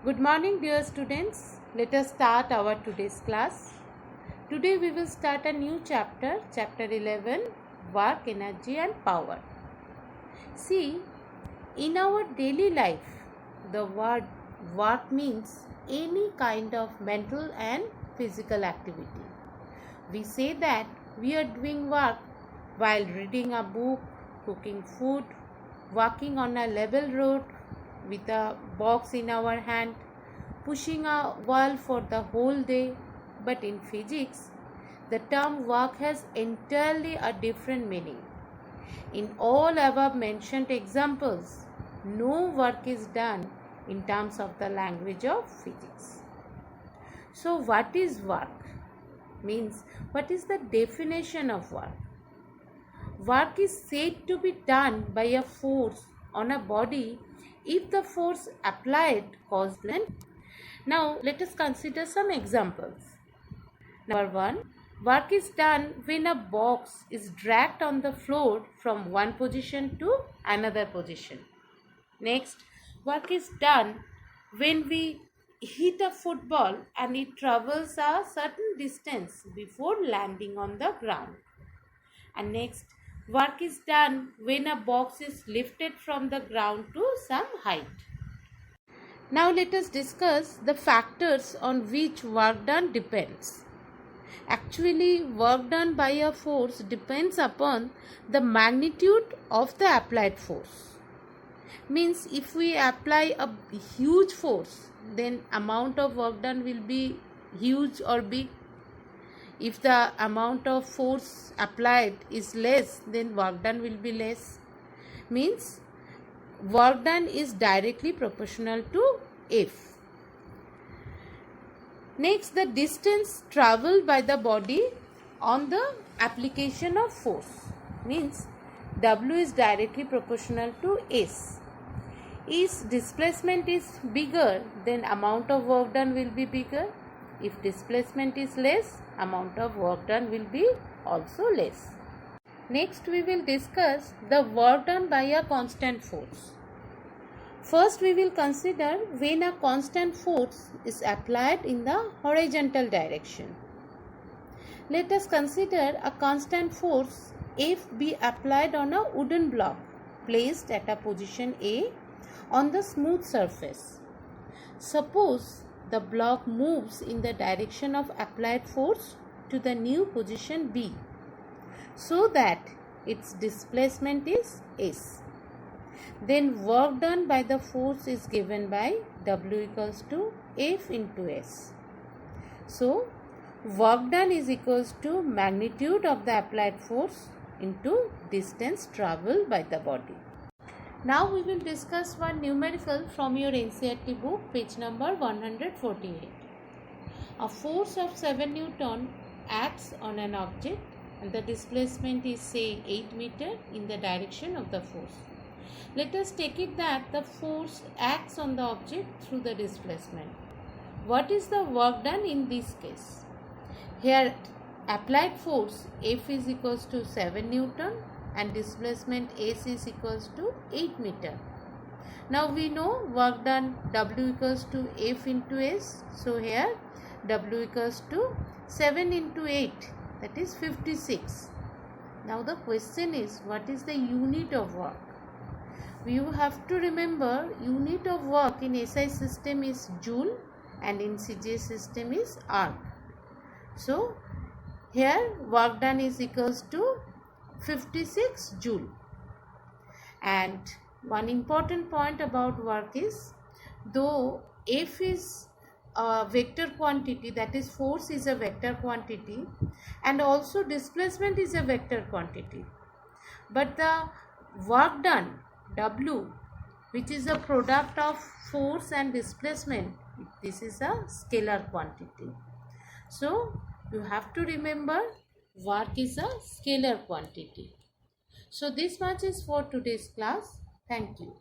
Good morning, dear students. Let us start our today's class. Today we will start a new chapter, chapter 11, Work, Energy and Power. See, in our daily life, the word work means any kind of mental and physical activity. We say that we are doing work while reading a book, cooking food, walking on a level road with a box in our hand, pushing a wall for the whole day. But in physics, the term work has entirely a different meaning. In all above mentioned examples, no work is done in terms of the language of physics. So what is work? Means what is the definition of work? Work is said to be done by a force on a body if the force applied caused length. Now let us consider some examples. Number 1. Work is done when a box is dragged on the floor from one position to another position. Next, work is done when we hit a football and it travels a certain distance before landing on the ground. And next, work is done when a box is lifted from the ground to some height. Now let us discuss the factors on which work done depends. Actually, work done by a force depends upon the magnitude of the applied force. Means if we apply a huge force, then amount of work done will be huge or big. If the amount of force applied is less, then work done will be less. Means work done is directly proportional to F. Next, the distance travelled by the body on the application of force. Means W is directly proportional to S. If displacement is bigger, then amount of work done will be bigger. If displacement is less, amount of work done will be also less. Next, we will discuss the work done by a constant force. First, we will consider when a constant force is applied in the horizontal direction. Let us consider a constant force F be applied on a wooden block placed at a position A on the smooth surface. Suppose the block moves in the direction of applied force to the new position B, so that its displacement is S. Then work done by the force is given by W equals to F into S. So work done is equals to magnitude of the applied force into distance travelled by the body. Now we will discuss one numerical from your NCERT book, page number 148. A force of 7 Newton acts on an object and the displacement is say 8 meter in the direction of the force. Let us take it that the force acts on the object through the displacement. What is the work done in this case? Here applied force F is equals to 7 Newton and displacement S is equals to 8 meter. Now we know work done W equals to F into S. So here W equals to 7 into 8, that is 56. Now the question is, what is the unit of work? You have to remember unit of work in SI system is joule and in CJ system is arc. So here work done is equals to 56 joule. And one important point about work is, though F is a vector quantity, that is force is a vector quantity, and also displacement is a vector quantity, but the work done W, which is a product of force and displacement, this is a scalar quantity. So you have to remember work is a scalar quantity. So this much is for today's class. Thank you.